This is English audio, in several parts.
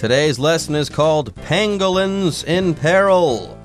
Today's lesson is called Pangolins in Peril.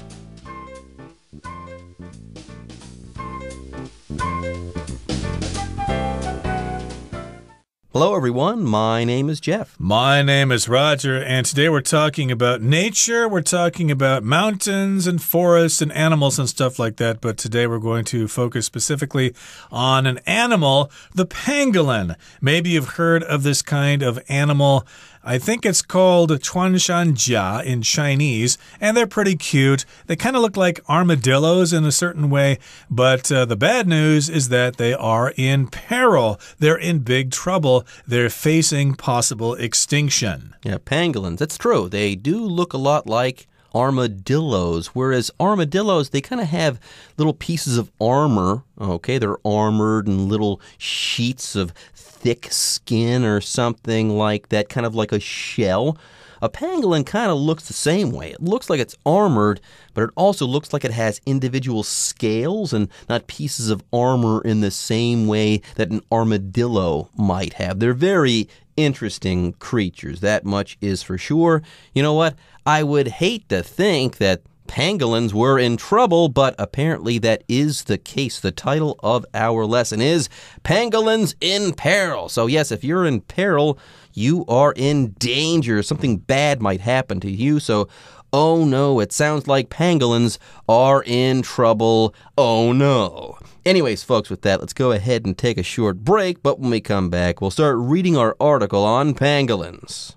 Hello, everyone. My name is Jeff. My name is Roger, and today we're talking about nature. We're talking about mountains and forests and animals and stuff like that, but today we're going to focus specifically on an animal, the pangolin. Maybe you've heard of this kind of animal. I think it's called chuan shan jia in Chinese, and they're pretty cute. They kind of look like armadillos in a certain way, but the bad news is that they are in peril. They're in big trouble. They're facing possible extinction. Yeah, pangolins. That's true. They do look a lot like armadillos, whereas armadillos, they kind of have little pieces of armor. Okay, they're armored in little sheets of thick skin or something like that, kind of like a shell. A pangolin kind of looks the same way. It looks like it's armored, but it also looks like it has individual scales and not pieces of armor in the same way that an armadillo might have. They're very interesting creatures, that much is for sure. You know what? I would hate to think that pangolins were in trouble, but apparently that is the case. The title of our lesson is Pangolins in Peril. So yes, if you're in peril, you are in danger. Something bad might happen to you. So, oh no, it sounds like pangolins are in trouble. Oh no. Anyways, folks, with that, let's go ahead and take a short break. But when we come back, we'll start reading our article on pangolins.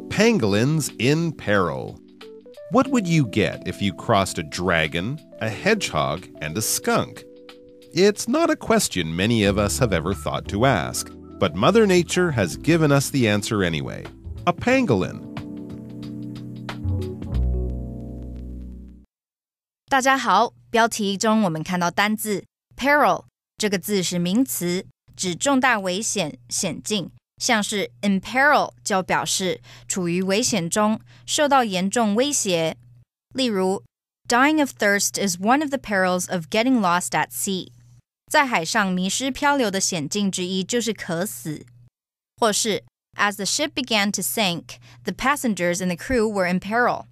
Pangolins in Peril. What would you get if you crossed a dragon, a hedgehog, and a skunk? It's not a question many of us have ever thought to ask, but Mother Nature has given us the answer anyway. A pangolin. 大家好，标题中我们看到单字 peril 这个字是名词，指重大危险、险境。像是 in peril 就表示处于危险中，受到严重威胁。例如 dying of thirst is one of the perils of getting lost at sea. 在海上迷失漂流的险境之一就是渴死。或是 as the ship began to sink, the passengers and the crew were in peril.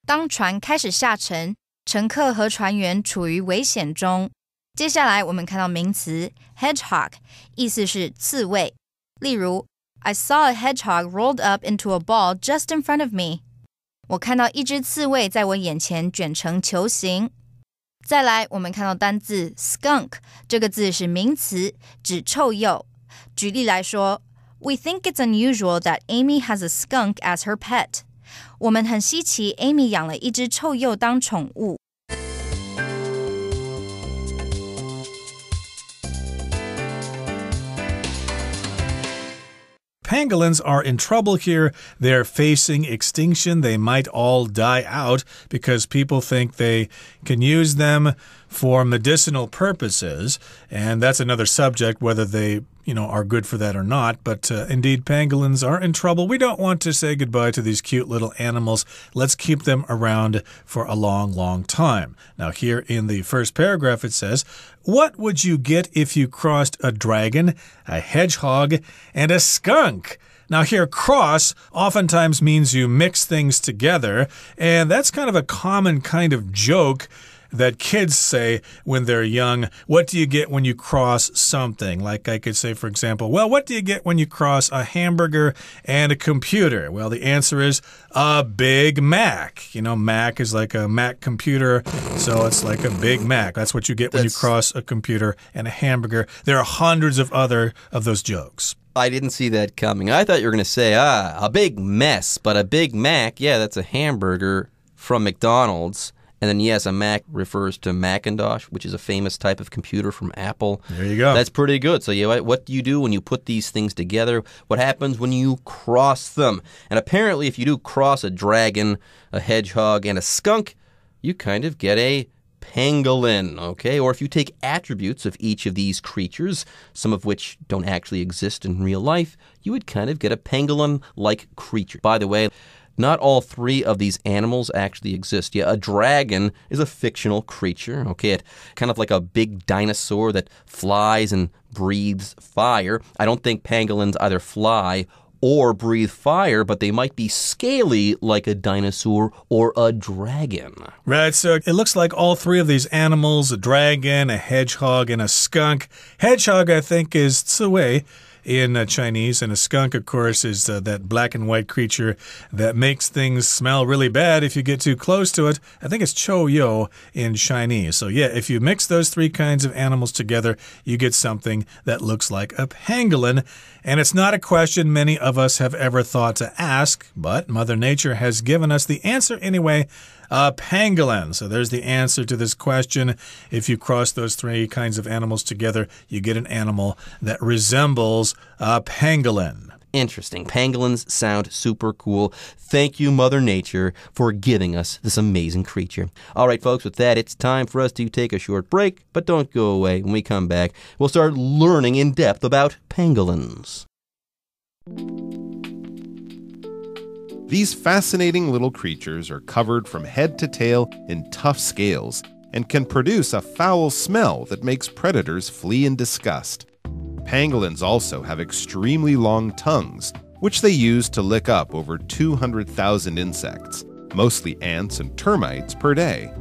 当船开始下沉，乘客和船员处于危险中。接下来我们看到名词 hedgehog， 意思是刺猬。例如 I saw a hedgehog rolled up into a ball just in front of me. 我看到一只刺猬在我眼前卷成球形。再来我们看到单字 skunk 这个字是名词，指臭鼬。举例来说 We think it's unusual that Amy has a skunk as her pet. 我们很稀奇 Amy 养了一只臭鼬当宠物。Pangolins are in trouble here. They're facing extinction. They might all die out because people think they can use them for medicinal purposes. And that's another subject, whether they are good for that or not. But indeed, pangolins are in trouble. We don't want to say goodbye to these cute little animals. Let's keep them around for a long, long time. Now, here in the first paragraph, it says, what would you get if you crossed a dragon, a hedgehog, and a skunk? Now here, cross oftentimes means you mix things together, and that's kind of a common kind of joke that kids say when they're young. What do you get when you cross something? Like I could say, for example, well, what do you get when you cross a hamburger and a computer? Well, the answer is a Big Mac. Mac is like a Mac computer, so it's like a Big Mac. That's what you get when you cross a computer and a hamburger. There are hundreds of other of those jokes. I didn't see that coming. I thought you were going to say, a big mess, but a Big Mac, yeah, that's a hamburger from McDonald's. And then, yes, a Mac refers to Macintosh, which is a famous type of computer from Apple. There you go. That's pretty good. So, what do you do when you put these things together? What happens when you cross them? And apparently, if you do cross a dragon, a hedgehog, and a skunk, you kind of get a pangolin, okay? Or if you take attributes of each of these creatures, some of which don't actually exist in real life, you would kind of get a pangolin-like creature. By the way, Not all three of these animals actually exist. Yeah, a dragon is a fictional creature, okay? It kind of like a big dinosaur that flies and breathes fire. I don't think pangolins either fly or breathe fire, but they might be scaly like a dinosaur or a dragon. Right, so it looks like all three of these animals, a dragon, a hedgehog, and a skunk. Hedgehog, I think, is 刺猬in Chinese, and a skunk, of course, is that black and white creature that makes things smell really bad if you get too close to it. I think it's 臭鼬 in Chinese. So yeah, if you mix those three kinds of animals together, you get something that looks like a pangolin. And it's not a question many of us have ever thought to ask, but Mother Nature has given us the answer anyway. A pangolin. So there's the answer to this question. If you cross those three kinds of animals together, you get an animal that resembles a pangolin. Interesting. Pangolins sound super cool. Thank you, Mother Nature, for giving us this amazing creature. All right, folks, with that, it's time for us to take a short break, but don't go away. When we come back, we'll start learning in depth about pangolins. These fascinating little creatures are covered from head to tail in tough scales and can produce a foul smell that makes predators flee in disgust. Pangolins also have extremely long tongues, which they use to lick up over 200,000 insects, mostly ants and termites, per day.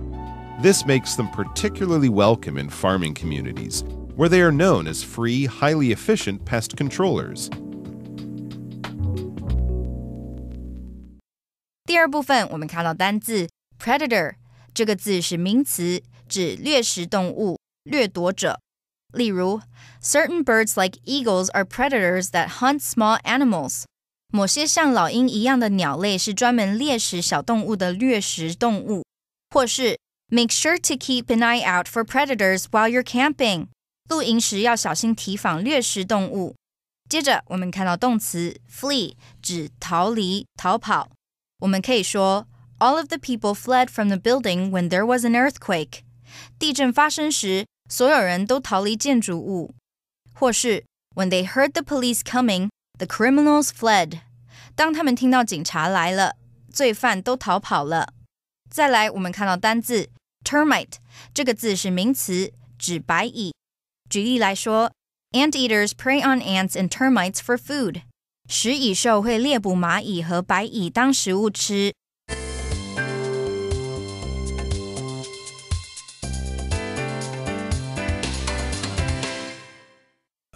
This makes them particularly welcome in farming communities, where they are known as free, highly efficient pest controllers. 第二部分我们看到单字 predator 这个字是名词，指掠食动物、掠夺者。例如 certain birds like eagles are predators that hunt small animals. 某些像老鹰一样的鸟类是专门猎食小动物的掠食动物。或是 make sure to keep an eye out for predators while you're camping. 露营时要小心提防掠食动物。接着我们看到动词 flee 指逃离、逃跑。我们可以说 All of the people fled from the building when there was an earthquake. 地震发生时，所有人都逃离建筑物。或是 When they heard the police coming, the criminals fled. 当他们听到警察来了，罪犯都逃跑了。再来，我们看到单字 termite 这个字是名词，指白蚁。举例来说 Anteaters prey on ants and termites for food. 食蚁兽会猎捕蚂蚁和白蚁当食物吃。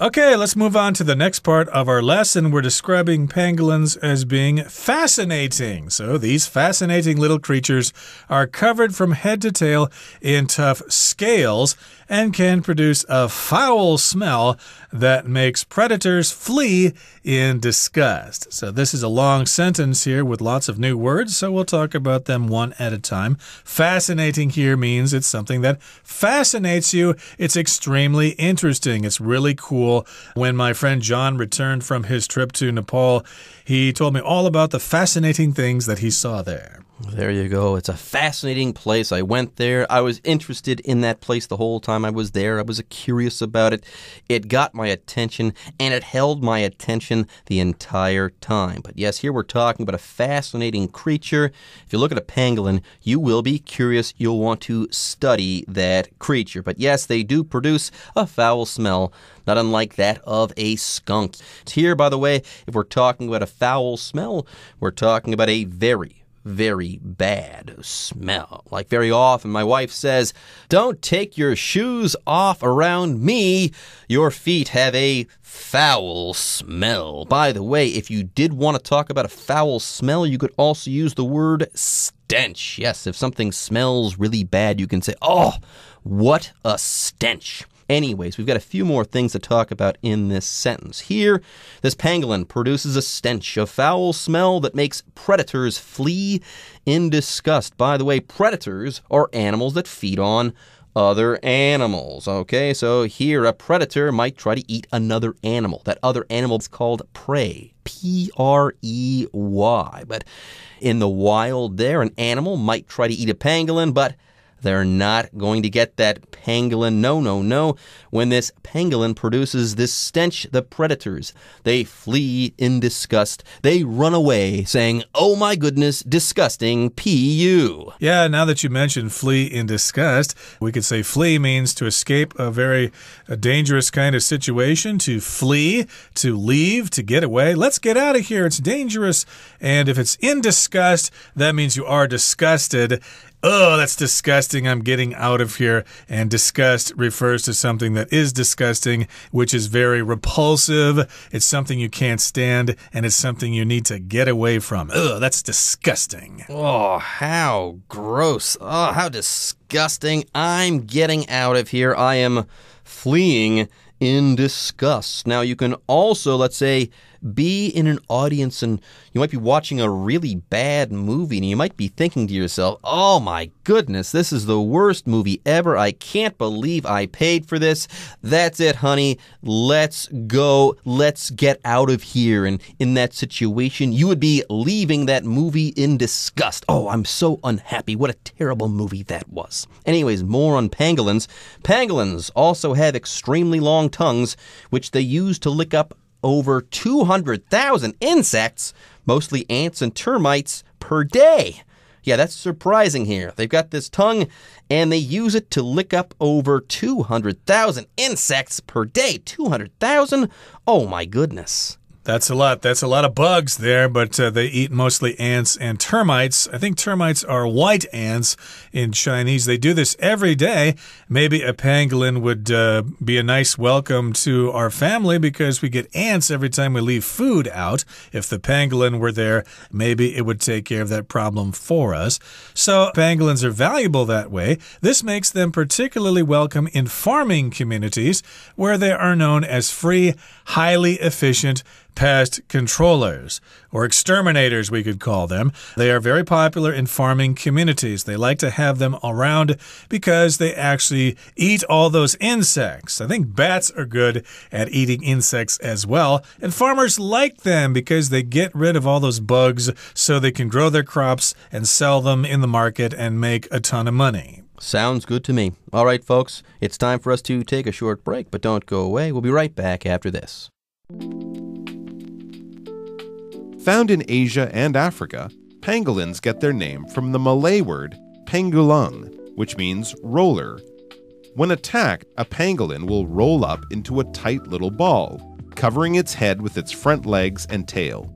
Okay, let's move on to the next part of our lesson. We're describing pangolins as being fascinating. So these fascinating little creatures are covered from head to tail in tough scales and can produce a foul smell that makes predators flee in disgust. So this is a long sentence here with lots of new words, so we'll talk about them one at a time. Fascinating here means it's something that fascinates you. It's extremely interesting. It's really cool. When my friend John returned from his trip to Nepal, he told me all about the fascinating things that he saw there. There you go. It's a fascinating place. I went there. I was interested in that place the whole time I was there. I was curious about it. It got my attention, and it held my attention the entire time. But yes, here we're talking about a fascinating creature. If you look at a pangolin, you will be curious. You'll want to study that creature. But yes, they do produce a foul smell, not unlike that of a skunk. Here, by the way, if we're talking about a foul smell, we're talking about a very bad smell. Like very often, my wife says, "Don't take your shoes off around me. Your feet have a foul smell." By the way, if you did want to talk about a foul smell, you could also use the word stench. Yes, if something smells really bad, you can say, "Oh, what a stench." Anyways, we've got a few more things to talk about in this sentence. Here, this pangolin produces a stench, a foul smell that makes predators flee in disgust. By the way, predators are animals that feed on other animals. Okay, so here a predator might try to eat another animal. That other animal is called prey. P-R-E-Y. But in the wild there, an animal might try to eat a pangolin, but They're not going to get that pangolin. No, no, no. When this pangolin produces this stench, the predators, they flee in disgust. They run away saying, oh my goodness, disgusting, P-U. Yeah, now that you mentioned flee in disgust, we could say flee means to escape a very dangerous kind of situation, to flee, to leave, to get away. Let's get out of here. It's dangerous. And if it's in disgust, that means you are disgusted. Oh, that's disgusting. I'm getting out of here. And disgust refers to something that is disgusting, which is very repulsive. It's something you can't stand, and it's something you need to get away from. Oh, that's disgusting. Oh, how gross. Oh, how disgusting. I'm getting out of here. I am fleeing in disgust. Now, you can also, let's say, be in an audience and you might be watching a really bad movie and you might be thinking to yourself, oh my goodness, this is the worst movie ever. I can't believe I paid for this. That's it, honey. Let's go. Let's get out of here. And in that situation, you would be leaving that movie in disgust. Oh, I'm so unhappy. What a terrible movie that was. Anyways, more on pangolins. Pangolins also have extremely long tongues, which they use to lick up over 200,000 insects, mostly ants and termites, per day. Yeah, that's surprising here. They've got this tongue, and they use it to lick up over 200,000 insects per day. 200,000? Oh, my goodness. That's a lot. That's a lot of bugs there, but they eat mostly ants and termites. I think termites are white ants in Chinese. They do this every day. Maybe a pangolin would be a nice welcome to our family because we get ants every time we leave food out. If the pangolin were there, maybe it would take care of that problem for us. So pangolins are valuable that way. This makes them particularly welcome in farming communities where they are known as free, highly efficient pest controllers, or exterminators, we could call them. They are very popular in farming communities. They like to have them around because they actually eat all those insects. I think bats are good at eating insects as well, and farmers like them because they get rid of all those bugs so they can grow their crops and sell them in the market and make a ton of money. Sounds good to me. All right, folks, it's time for us to take a short break, but don't go away. We'll be right back after this. Found in Asia and Africa, pangolins get their name from the Malay word pengulang, which means roller. When attacked, a pangolin will roll up into a tight little ball, covering its head with its front legs and tail.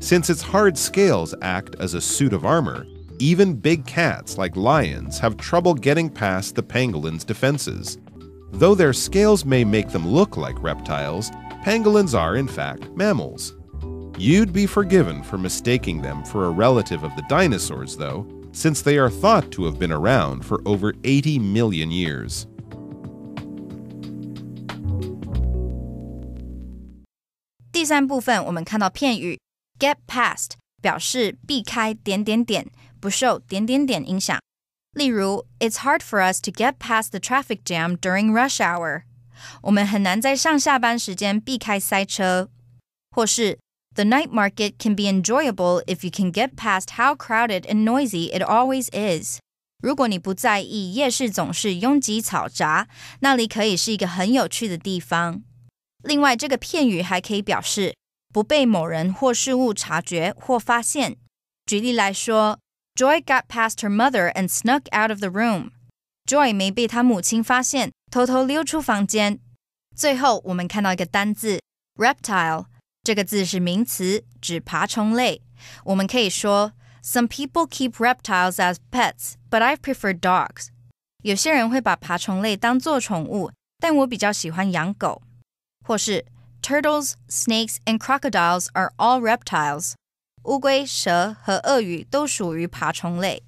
Since its hard scales act as a suit of armor, even big cats like lions have trouble getting past the pangolin's defenses. Though their scales may make them look like reptiles, pangolins are in fact mammals. You'd be forgiven for mistaking them for a relative of the dinosaurs, though, since they are thought to have been around for over 80 million years.第三部分我们看到片语 get past 表示避开点点点，不受点点点影响。例如 It's hard for us to get past the traffic jam during rush hour. 我们很难在上下班时间避开塞车。或是The night market can be enjoyable if you can get past how crowded and noisy it always is. 如果你不在意夜市总是拥挤嘈杂，那里可以是一个很有趣的地方。另外，这个片语还可以表示不被某人或事物察觉或发现。举例来说 Joy got past her mother and snuck out of the room. Joy 没被她母亲发现，偷偷溜出房间。最后，我们看到一个单字 reptile。这个字是名词，指爬虫类。我们可以说 Some people keep reptiles as pets, but I prefer dogs. 有些人会把爬虫类当作宠物，但我比较喜欢养狗。或是 Turtles, snakes, and crocodiles are all reptiles. 乌龟、蛇和鳄鱼都属于爬虫类。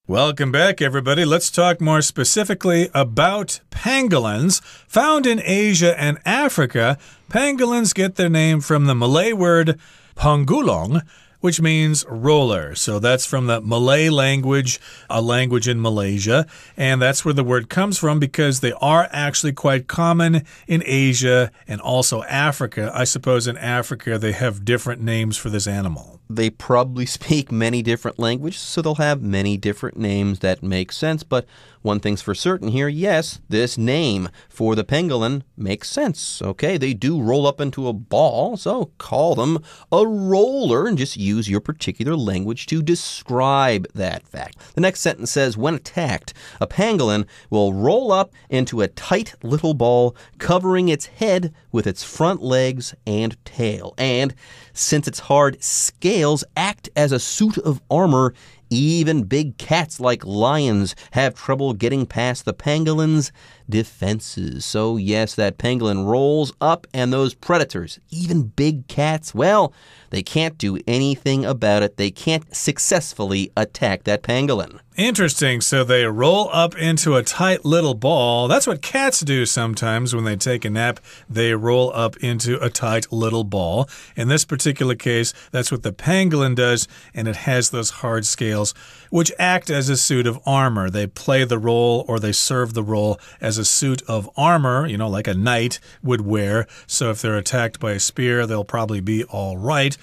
Welcome back, everybody. Let's talk more specifically about pangolins. Found in Asia and Africa, pangolins get their name from the Malay word pangulong, which means roller. So that's from the Malay language, a language in Malaysia. And that's where the word comes from because they are actually quite common in Asia and also Africa. I suppose in Africa they have different names for this animal. They probably speak many different languages, so they'll have many different names that make sense. But one thing's for certain here, yes, this name for the pangolin makes sense. Okay, they do roll up into a ball, so call them a roller and just use your particular language to describe that fact. The next sentence says, when attacked, a pangolin will roll up into a tight little ball, covering its head with its front legs and tail. And since its hard scales act as a suit of armor, even big cats like lions have trouble getting past the pangolin's defenses. So yes, that pangolin rolls up, and those predators, even big cats, well, they can't do anything about it. They can't successfully attack that pangolin. Interesting. So they roll up into a tight little ball. That's what cats do sometimes when they take a nap. They roll up into a tight little ball. In this particular case, that's what the pangolin does, and it has those hard scales, which act as a suit of armor. They play the role, or they serve the role as a suit of armor, you know, like a knight would wear. So if they're attacked by a spear, they'll probably be all right.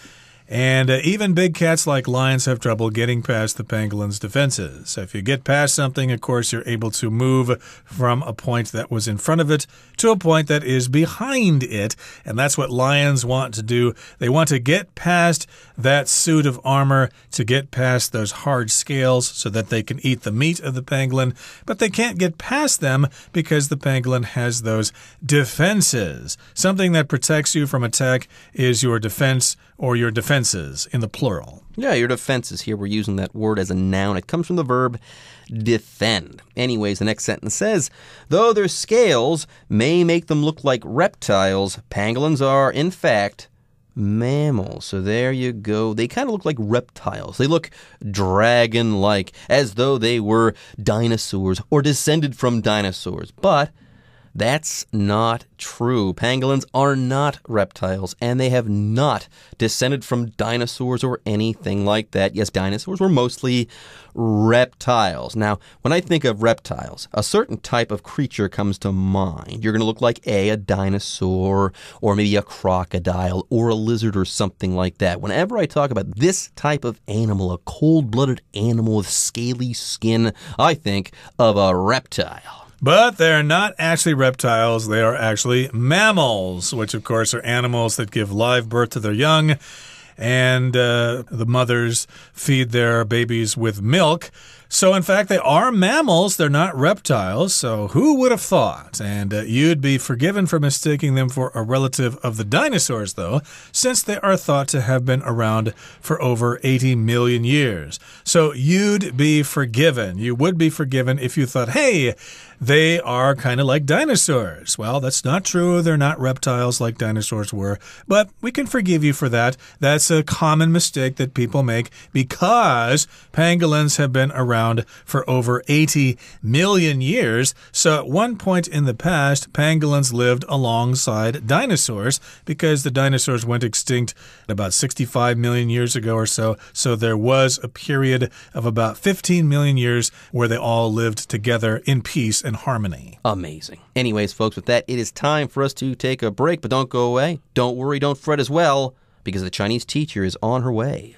And even big cats like lions have trouble getting past the pangolin's defenses. So if you get past something, of course, you're able to move from a point that was in front of it to a point that is behind it. And that's what lions want to do. They want to get past that suit of armor, to get past those hard scales so that they can eat the meat of the pangolin. But they can't get past them because the pangolin has those defenses. Something that protects you from attack is your defense or your defenses in the plural. Yeah, your defenses here. We're using that word as a noun. It comes from the verb defend. Anyways, the next sentence says, though their scales may make them look like reptiles, pangolins are, in fact, mammals. So there you go. They kind of look like reptiles. They look dragon-like, as though they were dinosaurs or descended from dinosaurs. But that's not true. Pangolins are not reptiles, and they have not descended from dinosaurs or anything like that. Yes, dinosaurs were mostly reptiles. Now, when I think of reptiles, a certain type of creature comes to mind. You're going to look like a dinosaur, or maybe a crocodile, or a lizard, or something like that. Whenever I talk about this type of animal, a cold-blooded animal with scaly skin, I think of a reptile. But they're not actually reptiles. They are actually mammals, which, of course, are animals that give live birth to their young. And the mothers feed their babies with milk. So, in fact, they are mammals. They're not reptiles. So who would have thought? And you'd be forgiven for mistaking them for a relative of the dinosaurs, though, since they are thought to have been around for over 80 million years. So you'd be forgiven. You would be forgiven if you thought, hey, they are kind of like dinosaurs. Well, that's not true. They're not reptiles like dinosaurs were. But we can forgive you for that. That's a common mistake that people make because pangolins have been around for over 80 million years. So at one point in the past, pangolins lived alongside dinosaurs because the dinosaurs went extinct about 65 million years ago or so. So there was a period of about 15 million years where they all lived together in peace and harmony. Amazing. Anyways, folks, with that, it is time for us to take a break, but don't go away. Don't worry, don't fret as well, because the Chinese teacher is on her way.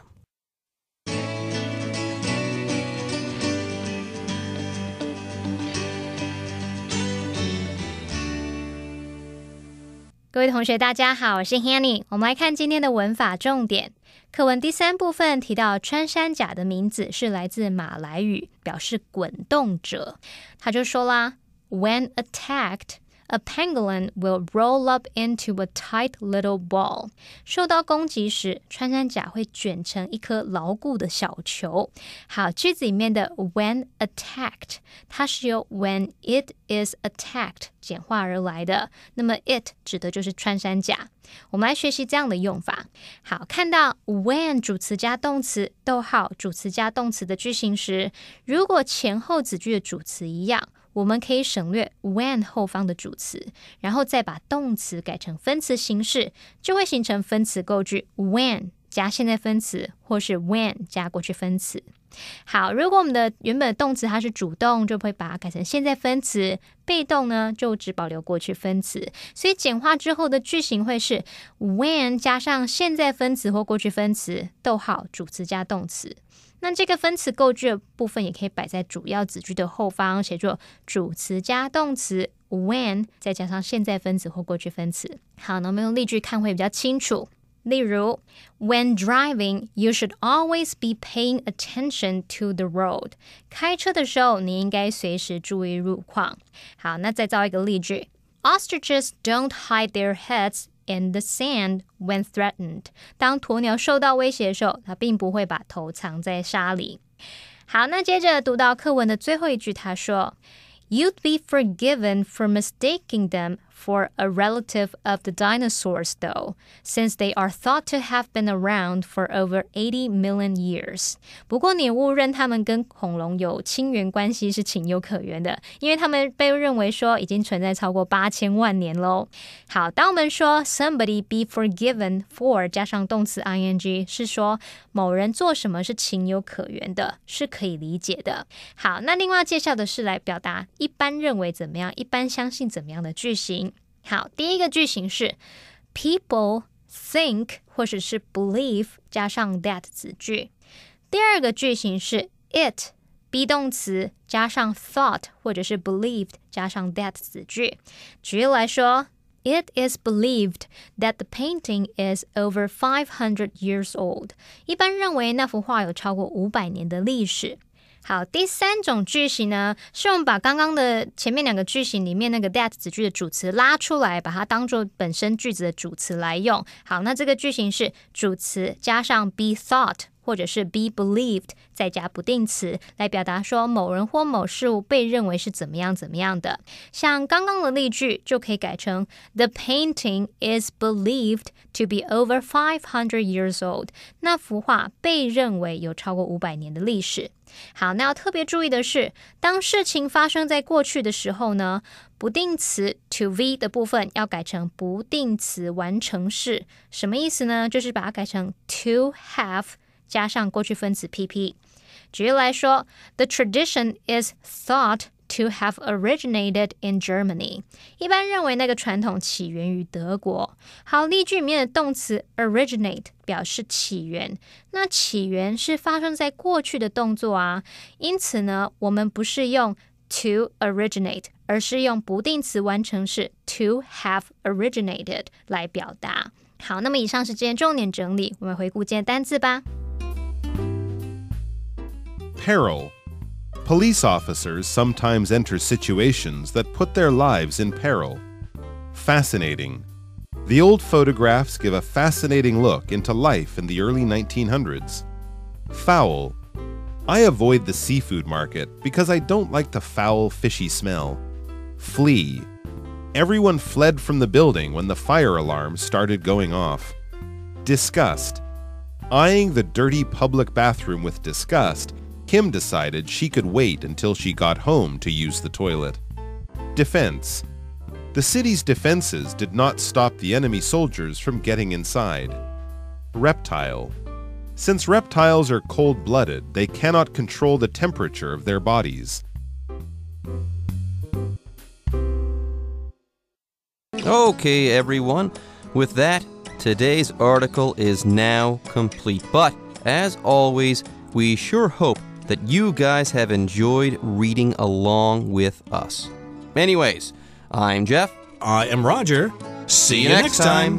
各位同学大家好，我是 Hanny。 我们来看今天的文法重点。课文第3部分提到穿山甲的名字是来自马来语，表示滚动者。他就说啦， When attacked, a pangolin will roll up into a tight little ball. 受到攻击时，穿山甲会卷成一颗牢固的小球。好，句子里面的 when attacked， 它是由 when it is attacked 简化而来的，那么 it 指的就是穿山甲。我们来学习这样的用法。好，看到 when 主词加动词，逗号主词加动词的句型时，如果前后子句的主词一样，我们可以省略 when 后方的主词，然后再把动词改成分词形式，就会形成分词构句 when 加现在分词，或是 when 加过去分词。好，如果我们的原本的动词它是主动，就会把它改成现在分词，被动呢就只保留过去分词。所以简化之后的句型会是 when 加上现在分词或过去分词，逗号主词加动词。那这个分词构句的部分也可以摆在主要子句的后方，写作主词加动词 when 再加上现在分词或过去分词。好，那我们用例句看会比较清楚。例如 When driving, you should always be paying attention to the road. 开车的时候，你应该随时注意路况。好，那再造一个例句 Ostriches don't hide their heads in the sand when threatened. 当鸵鸟受到威胁的时候，它并不会把头藏在沙里。好，那接着读到课文的最后一句，他说You'd be forgiven for mistaking them for a relative of the dinosaurs, though, since they are thought to have been around for over 80 million years. 不过你误认他们跟恐龙有亲缘关系是情有可原的，因为他们被认为说已经存在超过8000万年咯。好，当我们说 somebody be forgiven for 加上动词 ing 是说某人做什么是情有可原的，是可以理解的。好，那另外介绍的是来表达一般认为怎么样，一般相信怎么样的句型。好，第一个句型是 people think 或者是 believe 加上 that 子句。第二个句型是 it be 动词加上 thought 或者是 believed 加上 that 子句。举例来说It is believed that the painting is over 500 years old. 一般认为那幅画有超过500年的历史。好，第三种句型呢，是我们把刚刚的前面两个句型里面那个 that 子句的主词拉出来，把它当作本身句子的主词来用。好，那这个句型是主词加上 be thought或者是 be believed 再加不定词，来表达说某人或某事物被认为是怎么样怎么样的。像刚刚的例句就可以改成 The painting is believed to be over 500 years old. 那幅画被认为有超过500年的历史。好，那要特别注意的是，当事情发生在过去的时候呢，不定词 to be 的部分要改成不定词完成式。什么意思呢？就是把它改成 to have加上过去分词 pp。举例来说 The tradition is thought to have originated in Germany. 一般认为那个传统起源于德国。好，例句里面的动词 originate 表示起源，那起源是发生在过去的动作啊，因此呢，我们不是用 to originate， 而是用不定词完成式 to have originated 来表达。好，那么以上是今天重点整理，我们回顾今天的单字吧。Peril. Police officers sometimes enter situations that put their lives in peril. Fascinating. The old photographs give a fascinating look into life in the early 1900s. Foul. I avoid the seafood market because I don't like the foul, fishy smell. Flee. Everyone fled from the building when the fire alarm started going off. Disgust. Eyeing the dirty public bathroom with disgust, Kim decided she could wait until she got home to use the toilet. Defense. The city's defenses did not stop the enemy soldiers from getting inside. Reptile. Since reptiles are cold-blooded, they cannot control the temperature of their bodies. Okay, everyone. With that, today's article is now complete. But, as always, we sure hope that you guys have enjoyed reading along with us. Anyways, I'm Jeff. I am Roger. See you next time.